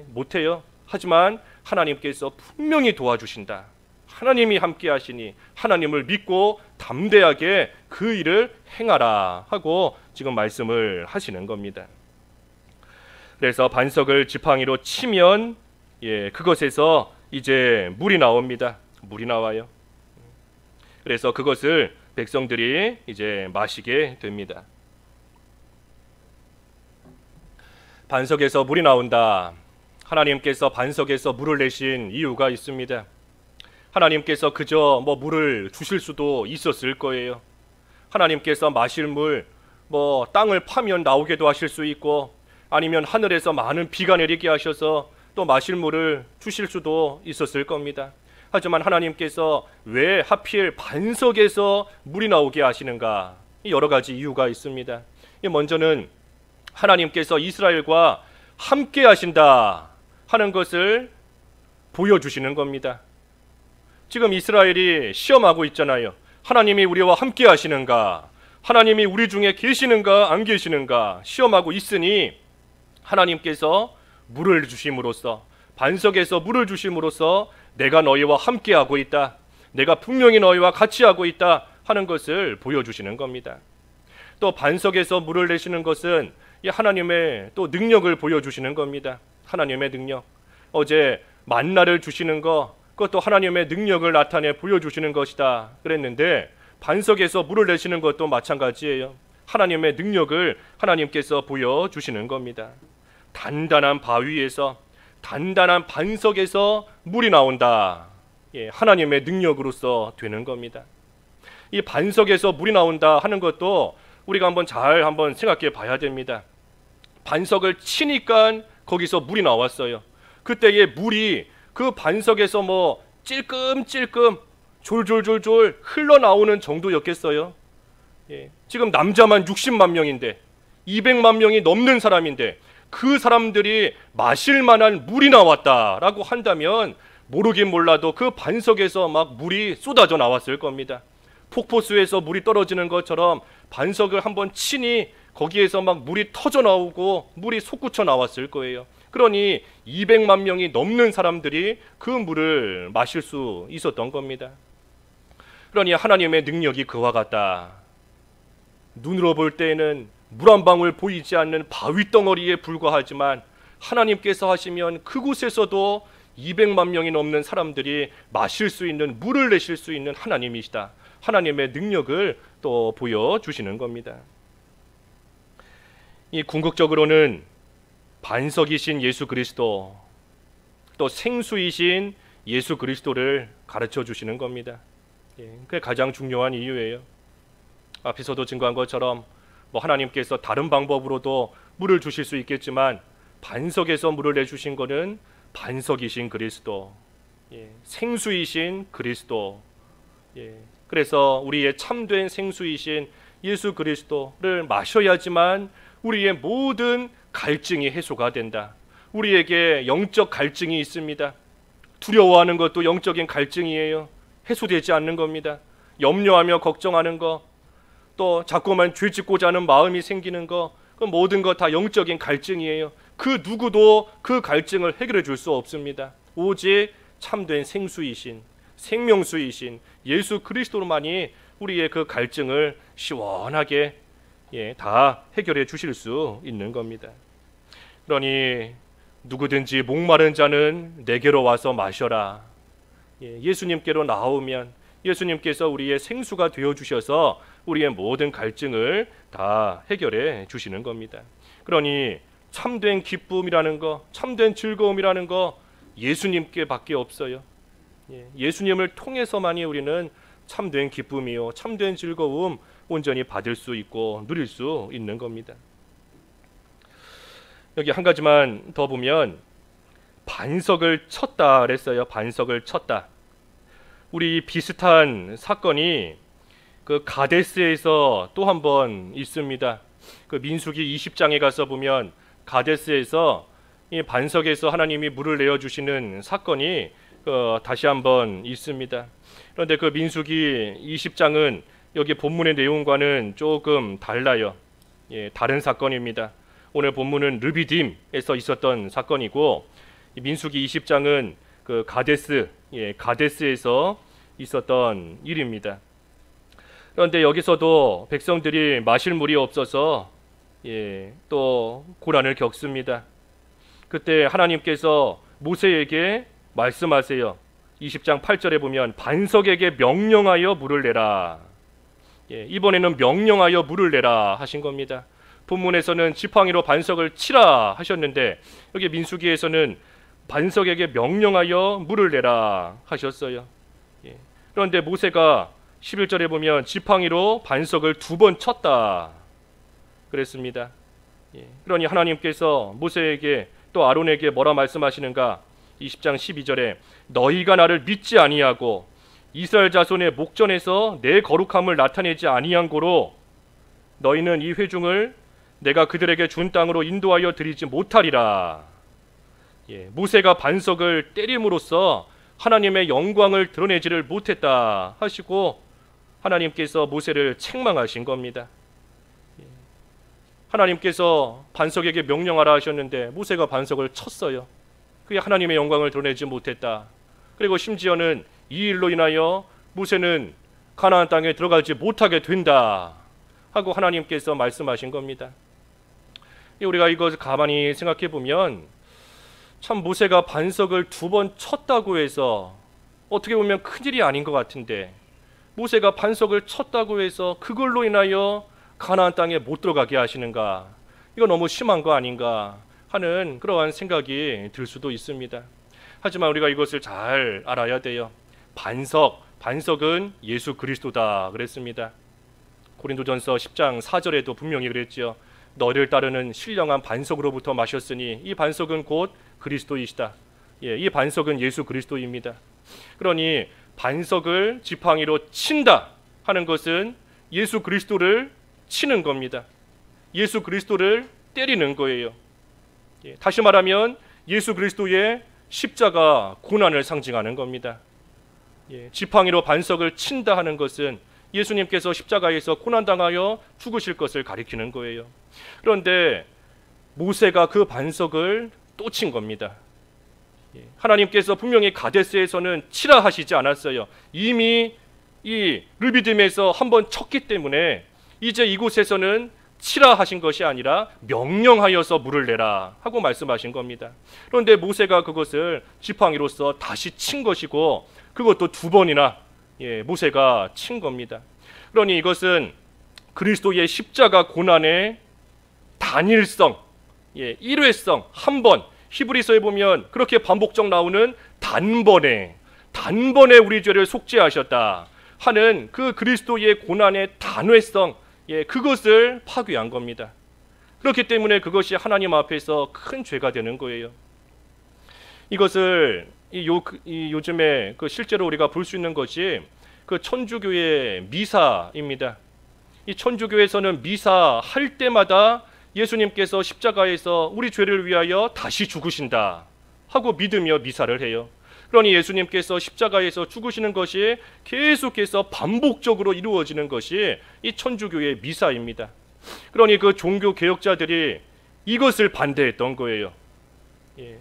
못해요. 하지만 하나님께서 분명히 도와주신다. 하나님이 함께 하시니 하나님을 믿고 담대하게 그 일을 행하라 하고 지금 말씀을 하시는 겁니다. 그래서 반석을 지팡이로 치면 그것에서 이제 물이 나옵니다. 물이 나와요. 그래서 그것을 백성들이 이제 마시게 됩니다. 반석에서 물이 나온다. 하나님께서 반석에서 물을 내신 이유가 있습니다. 하나님께서 그저 물을 주실 수도 있었을 거예요. 하나님께서 마실 물, 땅을 파면 나오게도 하실 수 있고, 아니면 하늘에서 많은 비가 내리게 하셔서 또 마실 물을 주실 수도 있었을 겁니다. 하지만 하나님께서 왜 하필 반석에서 물이 나오게 하시는가? 여러 가지 이유가 있습니다. 먼저는 하나님께서 이스라엘과 함께 하신다 하는 것을 보여주시는 겁니다. 지금 이스라엘이 시험하고 있잖아요. 하나님이 우리와 함께 하시는가? 하나님이 우리 중에 계시는가 안 계시는가 시험하고 있으니, 하나님께서 물을 주심으로써, 반석에서 물을 주심으로써 내가 너희와 함께 하고 있다, 내가 분명히 너희와 같이 하고 있다 하는 것을 보여주시는 겁니다. 또 반석에서 물을 내시는 것은 하나님의 또 능력을 보여주시는 겁니다. 하나님의 능력. 어제 만나를 주시는 거, 그것도 하나님의 능력을 나타내 보여주시는 것이다 그랬는데, 반석에서 물을 내시는 것도 마찬가지예요. 하나님의 능력을 하나님께서 보여주시는 겁니다. 단단한 바위에서, 단단한 반석에서 물이 나온다. 하나님의 능력으로서 되는 겁니다. 이 반석에서 물이 나온다 하는 것도 우리가 한번 생각해 봐야 됩니다. 반석을 치니까 거기서 물이 나왔어요. 그때의 물이 그 반석에서 찔끔찔끔 졸졸졸졸 흘러나오는 정도였겠어요. 지금 남자만 60만 명인데 200만 명이 넘는 사람인데 그 사람들이 마실 만한 물이 나왔다라고 한다면 모르긴 몰라도 그 반석에서 막 물이 쏟아져 나왔을 겁니다. 폭포수에서 물이 떨어지는 것처럼 반석을 한번 치니 거기에서 막 물이 터져 나오고 물이 솟구쳐 나왔을 거예요. 그러니 200만 명이 넘는 사람들이 그 물을 마실 수 있었던 겁니다. 그러니 하나님의 능력이 그와 같다. 눈으로 볼 때에는 물 한 방울 보이지 않는 바위 덩어리에 불과하지만 하나님께서 하시면 그곳에서도 200만 명이 넘는 사람들이 마실 수 있는 물을 내실 수 있는 하나님이시다. 하나님의 능력을 또 보여주시는 겁니다. 이 궁극적으로는 반석이신 예수 그리스도, 또 생수이신 예수 그리스도를 가르쳐 주시는 겁니다. 그게 가장 중요한 이유예요. 앞에서도 증거한 것처럼 하나님께서 다른 방법으로도 물을 주실 수 있겠지만 반석에서 물을 내주신 것은 반석이신 그리스도, 생수이신 그리스도, 그래서 우리의 참된 생수이신 예수 그리스도를 마셔야지만 우리의 모든 갈증이 해소가 된다. 우리에게 영적 갈증이 있습니다. 두려워하는 것도 영적인 갈증이에요. 해소되지 않는 겁니다. 염려하며 걱정하는 거, 또 자꾸만 죄 짓고자 하는 마음이 생기는 거, 그 모든 것 다 영적인 갈증이에요. 그 누구도 그 갈증을 해결해 줄 수 없습니다. 오직 참된 생수이신, 생명수이신 예수 그리스도로만이 우리의 그 갈증을 시원하게 다 해결해 주실 수 있는 겁니다. 그러니 누구든지 목마른 자는 내게로 와서 마셔라. 예수님께로 나오면 예수님께서 우리의 생수가 되어 주셔서 우리의 모든 갈증을 다 해결해 주시는 겁니다. 그러니 참된 기쁨이라는 거, 참된 즐거움이라는 거 예수님께 밖에 없어요. 예수님을 통해서만이 우리는 참된 기쁨이요, 참된 즐거움 온전히 받을 수 있고 누릴 수 있는 겁니다. 여기 한 가지만 더 보면 반석을 쳤다 그랬어요. 반석을 쳤다. 우리 비슷한 사건이 그 가데스에서 또 한 번 있습니다. 그 민수기 20장에 가서 보면 가데스에서 이 반석에서 하나님이 물을 내어 주시는 사건이 다시 한번 있습니다. 그런데 그 민수기 20장은 여기 본문의 내용과는 조금 달라요. 다른 사건입니다. 오늘 본문은 르비딤에서 있었던 사건이고, 민수기 20장은 그 가데스에서 있었던 일입니다. 그런데 여기서도 백성들이 마실 물이 없어서 또 고난을 겪습니다. 그때 하나님께서 모세에게 말씀하세요. 20장 8절에 보면 반석에게 명령하여 물을 내라. 이번에는 명령하여 물을 내라 하신 겁니다. 본문에서는 지팡이로 반석을 치라 하셨는데 여기 민수기에서는 반석에게 명령하여 물을 내라 하셨어요. 그런데 모세가 11절에 보면 지팡이로 반석을 2번 쳤다 그랬습니다. 그러니 하나님께서 모세에게 또 아론에게 뭐라 말씀하시는가? 20장 12절에 너희가 나를 믿지 아니하고 이스라엘 자손의 목전에서 내 거룩함을 나타내지 아니한 고로 너희는 이 회중을 내가 그들에게 준 땅으로 인도하여 드리지 못하리라. 모세가 반석을 때림으로써 하나님의 영광을 드러내지를 못했다 하시고 하나님께서 모세를 책망하신 겁니다. 하나님께서 반석에게 명령하라 하셨는데 모세가 반석을 쳤어요. 그게 하나님의 영광을 드러내지 못했다. 그리고 심지어는 이 일로 인하여 모세는 가나안 땅에 들어가지 못하게 된다 하고 하나님께서 말씀하신 겁니다. 우리가 이것을 가만히 생각해 보면 참 모세가 반석을 2번 쳤다고 해서 어떻게 보면 큰일이 아닌 것 같은데, 모세가 반석을 쳤다고 해서 그걸로 인하여 가나안 땅에 못 들어가게 하시는가? 이거 너무 심한 거 아닌가 하는 그러한 생각이 들 수도 있습니다. 하지만 우리가 이것을 잘 알아야 돼요. 반석은 예수 그리스도다 그랬습니다. 고린도전서 10장 4절에도 분명히 그랬지요. 너를 따르는 신령한 반석으로부터 마셨으니 이 반석은 곧 그리스도이시다. 이 반석은 예수 그리스도입니다. 그러니 반석을 지팡이로 친다 하는 것은 예수 그리스도를 치는 겁니다. 예수 그리스도를 때리는 거예요. 다시 말하면 예수 그리스도의 십자가 고난을 상징하는 겁니다. 지팡이로 반석을 친다 하는 것은 예수님께서 십자가에서 고난당하여 죽으실 것을 가리키는 거예요. 그런데 모세가 그 반석을 또 친 겁니다. 하나님께서 분명히 가데스에서는 치라 하시지 않았어요. 이미 이 르비딤에서 한번 쳤기 때문에 이제 이곳에서는 치라 하신 것이 아니라 명령하여서 물을 내라 하고 말씀하신 겁니다. 그런데 모세가 그것을 지팡이로서 다시 친 것이고 그것도 2번이나 모세가 친 겁니다. 그러니 이것은 그리스도의 십자가 고난의 단일성, 일회성, 한 번, 히브리서에 보면 그렇게 반복적 나오는 단번에 우리 죄를 속죄하셨다 하는 그 그리스도의 고난의 단회성, 그것을 파괴한 겁니다. 그렇기 때문에 그것이 하나님 앞에서 큰 죄가 되는 거예요. 이것을 요즘에 실제로 우리가 볼 수 있는 것이 그 천주교의 미사입니다. 이 천주교에서는 미사 할 때마다 예수님께서 십자가에서 우리 죄를 위하여 다시 죽으신다 하고 믿으며 미사를 해요. 그러니 예수님께서 십자가에서 죽으시는 것이 계속해서 반복적으로 이루어지는 것이 이 천주교의 미사입니다. 그러니 그 종교 개혁자들이 이것을 반대했던 거예요.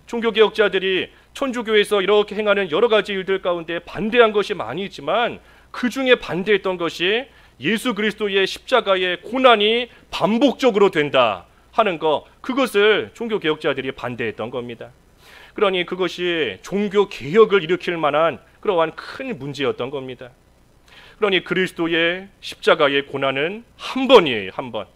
종교 개혁자들이 천주교에서 이렇게 행하는 여러 가지 일들 가운데 반대한 것이 많이 있지만 그 중에 반대했던 것이 예수 그리스도의 십자가의 고난이 반복적으로 된다 하는 것, 그것을 종교 개혁자들이 반대했던 겁니다. 그러니 그것이 종교 개혁을 일으킬 만한 그러한 큰 문제였던 겁니다. 그러니 그리스도의 십자가의 고난은 한 번이에요. 한 번.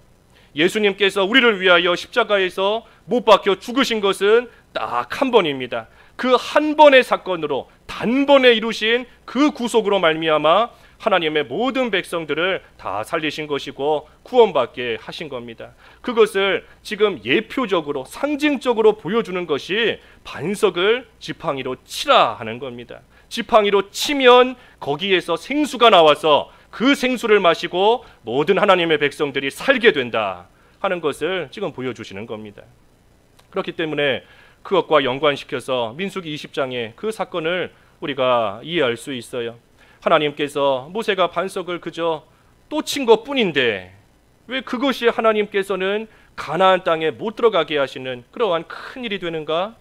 예수님께서 우리를 위하여 십자가에서 못 박혀 죽으신 것은 딱 한 번입니다. 그 한 번의 사건으로 단번에 이루신 그 구속으로 말미암아 하나님의 모든 백성들을 다 살리신 것이고 구원받게 하신 겁니다. 그것을 지금 예표적으로 상징적으로 보여주는 것이 반석을 지팡이로 치라 하는 겁니다. 지팡이로 치면 거기에서 생수가 나와서 그 생수를 마시고 모든 하나님의 백성들이 살게 된다 하는 것을 지금 보여주시는 겁니다. 그렇기 때문에 그것과 연관시켜서 민수기 20장의 그 사건을 우리가 이해할 수 있어요. 하나님께서 모세가 반석을 그저 또 친 것뿐인데 왜 그것이 하나님께서는 가나안 땅에 못 들어가게 하시는 그러한 큰 일이 되는가?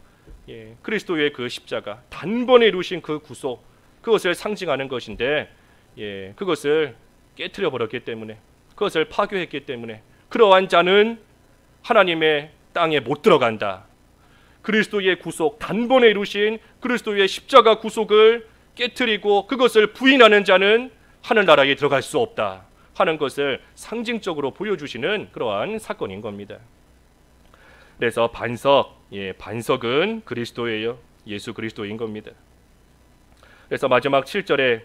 그리스도의 그 십자가, 단번에 이루신 그 구속, 그것을 상징하는 것인데 그것을 깨트려 버렸기 때문에, 그것을 파괴했기 때문에 그러한 자는 하나님의 땅에 못 들어간다. 그리스도의 구속, 단번에 이루신 그리스도의 십자가 구속을 깨트리고 그것을 부인하는 자는 하늘나라에 들어갈 수 없다 하는 것을 상징적으로 보여주시는 그러한 사건인 겁니다. 그래서 반석은 그리스도예요. 예수 그리스도인 겁니다. 그래서 마지막 7절에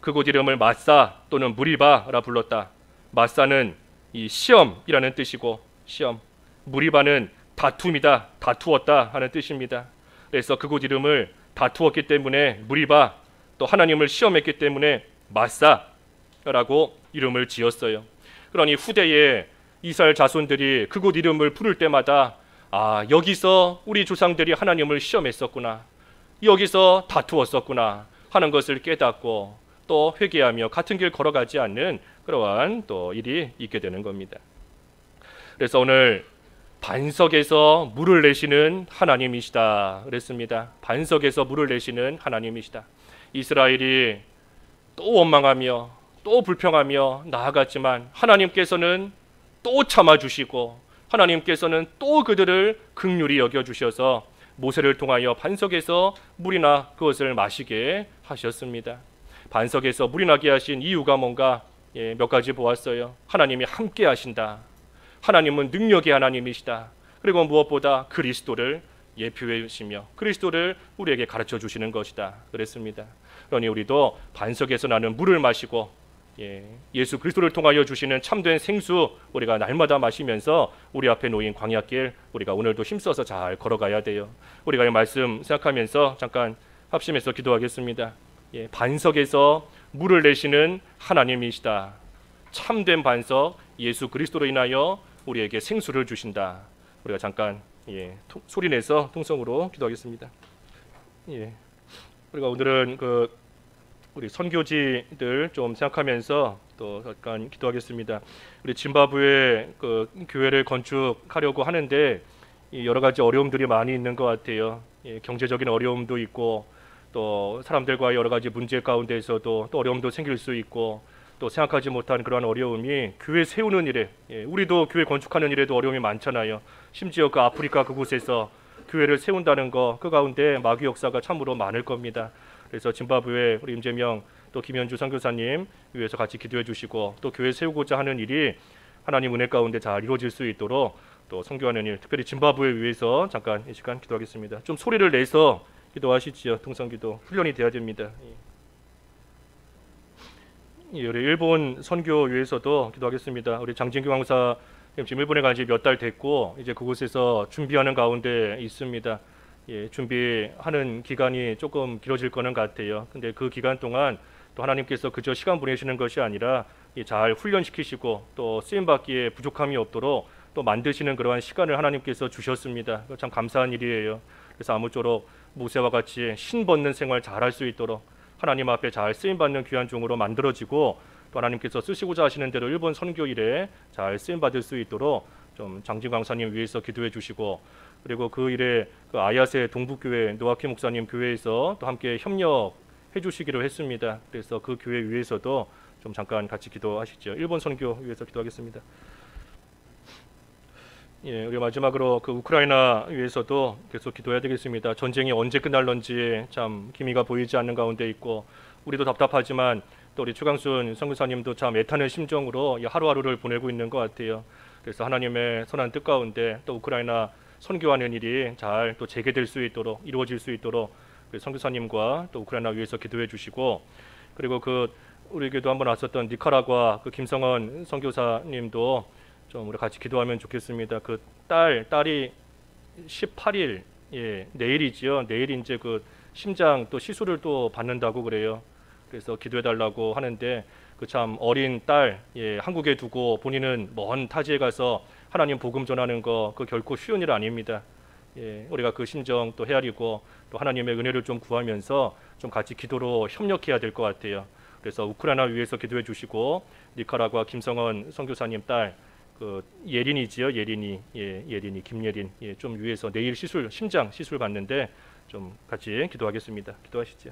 그곳 이름을 마사 또는 무리바라 불렀다. 마사는 이 시험이라는 뜻이고, 시험, 무리바는 다툼이다, 다투었다 하는 뜻입니다. 그래서 그곳 이름을 다투었기 때문에 무리바, 또 하나님을 시험했기 때문에 마사라고 이름을 지었어요. 그러니 후대에 이스라엘 자손들이 그곳 이름을 부를 때마다 여기서 우리 조상들이 하나님을 시험했었구나, 여기서 다투었었구나 하는 것을 깨닫고 또 회개하며 같은 길 걸어가지 않는 그러한 또 일이 있게 되는 겁니다. 그래서 오늘 반석에서 물을 내시는 하나님이시다 그랬습니다. 반석에서 물을 내시는 하나님이시다. 이스라엘이 또 원망하며 또 불평하며 나아갔지만 하나님께서는 또 참아주시고 하나님께서는 또 그들을 긍휼히 여겨주셔서 모세를 통하여 반석에서 물이 나 그것을 마시게 하셨습니다. 반석에서 물이 나게 하신 이유가 뭔가 몇 가지 보았어요. 하나님이 함께 하신다. 하나님은 능력의 하나님이시다. 그리고 무엇보다 그리스도를 예표해 주시며 그리스도를 우리에게 가르쳐 주시는 것이다 그랬습니다. 그러니 우리도 반석에서 나는 물을 마시고 예수 그리스도를 통하여 주시는 참된 생수 우리가 날마다 마시면서 우리 앞에 놓인 광야길 우리가 오늘도 힘써서 잘 걸어가야 돼요. 우리가 이 말씀 생각하면서 잠깐 합심해서 기도하겠습니다. 반석에서 물을 내시는 하나님이시다. 참된 반석 예수 그리스도로 인하여 우리에게 생수를 주신다. 우리가 잠깐 소리내서 통성으로 기도하겠습니다. 우리가 오늘은 우리 선교지들 좀 생각하면서 또 잠깐 기도하겠습니다. 우리 짐바브웨 교회를 건축하려고 하는데 여러 가지 어려움들이 많이 있는 것 같아요. 경제적인 어려움도 있고 또 사람들과의 여러 가지 문제 가운데에서도 또 어려움도 생길 수 있고 또 생각하지 못한 그러한 어려움이 교회 세우는 일에 우리도 교회 건축하는 일에도 어려움이 많잖아요. 심지어 그 아프리카 그곳에서 교회를 세운다는 거 그 가운데 마귀 역사가 참으로 많을 겁니다. 그래서 짐바브웨 우리 임재명 또 김현주 선교사님 위해서 같이 기도해 주시고 또 교회 세우고자 하는 일이 하나님 은혜 가운데 잘 이루어질 수 있도록 또 선교하는 일 특별히 짐바브웨 위해서 잠깐 이 시간 기도하겠습니다. 좀 소리를 내서 기도하시지요. 통성기도 훈련이 돼야 됩니다. 우리 일본 선교 위해서도 기도하겠습니다. 우리 장진규 강사 지금 일본에 간 지 몇 달 됐고 이제 그곳에서 준비하는 가운데 있습니다. 준비하는 기간이 조금 길어질 거는 같아요. 근데 그 기간 동안 또 하나님께서 그저 시간 보내시는 것이 아니라 잘 훈련시키시고 또 쓰임받기에 부족함이 없도록 또 만드시는 그러한 시간을 하나님께서 주셨습니다. 참 감사한 일이에요. 그래서 아무쪼록 모세와 같이 신벗는 생활 잘할 수 있도록 하나님 앞에 잘 쓰임받는 귀한 종으로 만들어지고 또 하나님께서 쓰시고자 하시는 대로 일본 선교 일에 잘 쓰임받을 수 있도록 좀 장진 강사님 위해서 기도해 주시고 그리고 그 일에 아야세 동북교회 노아키 목사님 교회에서 또 함께 협력해 주시기로 했습니다. 그래서 그 교회 위해서도 좀 잠깐 같이 기도하시죠. 일본 선교 위해서 기도하겠습니다. 우리 마지막으로 우크라이나 위해서도 계속 기도해야 되겠습니다. 전쟁이 언제 끝날런지 참 기미가 보이지 않는 가운데 있고 우리도 답답하지만 또 우리 최강순 선교사님도 참 애타는 심정으로 하루하루를 보내고 있는 것 같아요. 그래서 하나님의 선한 뜻 가운데 또 우크라이나 선교하는 일이 잘 또 재개될 수 있도록 이루어질 수 있도록 선교사님과 또 우크라이나 위해서 기도해 주시고, 그리고 우리에게도 한번 왔었던 니카라과 김성원 선교사님도 좀 우리 같이 기도하면 좋겠습니다. 딸이 18일 내일이지요. 내일 이제 심장 또 시술을 또 받는다고 그래요. 그래서 기도해 달라고 하는데 참 어린 딸 한국에 두고 본인은 먼 타지에 가서 하나님 복음 전하는 거 결코 쉬운 일 아닙니다. 우리가 심정 또 헤아리고 또 하나님의 은혜를 좀 구하면서 좀 같이 기도로 협력해야 될 것 같아요. 그래서 우크라이나 위해서 기도해 주시고, 니카라과 김성원 선교사님 딸 예린이지요. 예린이 김예린 좀 위해서 내일 심장 시술 받는데 좀 같이 기도하겠습니다. 기도하시죠.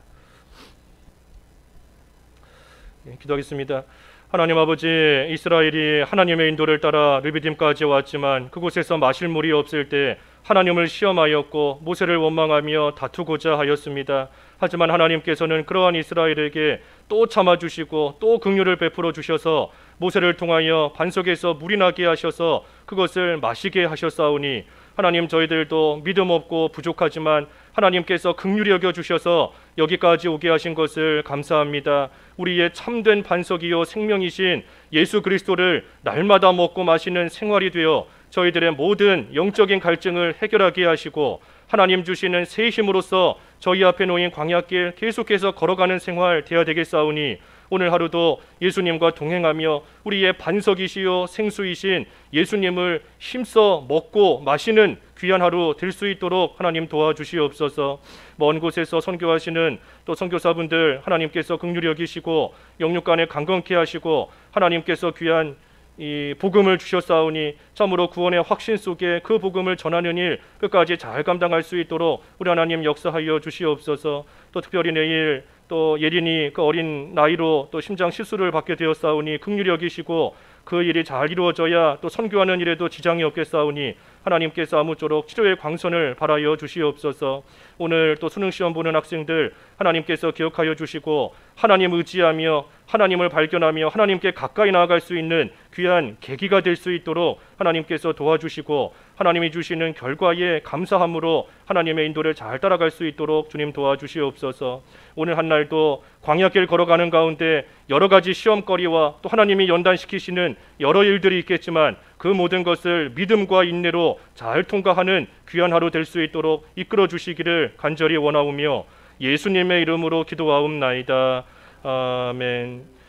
기도하겠습니다. 하나님 아버지, 이스라엘이 하나님의 인도를 따라 르비딤까지 왔지만 그곳에서 마실 물이 없을 때 하나님을 시험하였고 모세를 원망하며 다투고자 하였습니다. 하지만 하나님께서는 그러한 이스라엘에게 또 참아주시고 또 긍휼을 베풀어 주셔서 모세를 통하여 반석에서 물이 나게 하셔서 그것을 마시게 하셨사오니, 하나님 저희들도 믿음 없고 부족하지만 하나님께서 긍휼히 여겨 주셔서 여기까지 오게 하신 것을 감사합니다. 우리의 참된 반석이요 생명이신 예수 그리스도를 날마다 먹고 마시는 생활이 되어 저희들의 모든 영적인 갈증을 해결하게 하시고 하나님 주시는 새 힘으로써 저희 앞에 놓인 광야길 계속해서 걸어가는 생활 되어야 되겠사오니, 오늘 하루도 예수님과 동행하며 우리의 반석이시요 생수이신 예수님을 힘써 먹고 마시는 귀한 하루 될 수 있도록 하나님 도와주시옵소서. 먼 곳에서 선교하시는 또 선교사분들 하나님께서 긍휼히 여기시고 영육간에 강건케 하시고 하나님께서 귀한 이 복음을 주셨사오니 참으로 구원의 확신 속에 그 복음을 전하는 일 끝까지 잘 감당할 수 있도록 우리 하나님 역사하여 주시옵소서. 또 특별히 내일 또 예린이 어린 나이로 또 심장 시술을 받게 되었사오니 긍휼히 여기시고 그 일이 잘 이루어져야 또 선교하는 일에도 지장이 없겠사오니 하나님께서 아무쪼록 치료의 광선을 발하여 주시옵소서. 오늘 또 수능시험 보는 학생들 하나님께서 기억하여 주시고 하나님 의지하며 하나님을 발견하며 하나님께 가까이 나아갈 수 있는 귀한 계기가 될 수 있도록 하나님께서 도와주시고 하나님이 주시는 결과에 감사함으로 하나님의 인도를 잘 따라갈 수 있도록 주님 도와주시옵소서. 오늘 한 날도 광야길 걸어가는 가운데 여러 가지 시험거리와 또 하나님이 연단시키시는 여러 일들이 있겠지만 그 모든 것을 믿음과 인내로 잘 통과하는 귀한 하루 될 수 있도록 이끌어 주시기를 간절히 원하오며 예수님의 이름으로 기도하옵나이다. 아멘.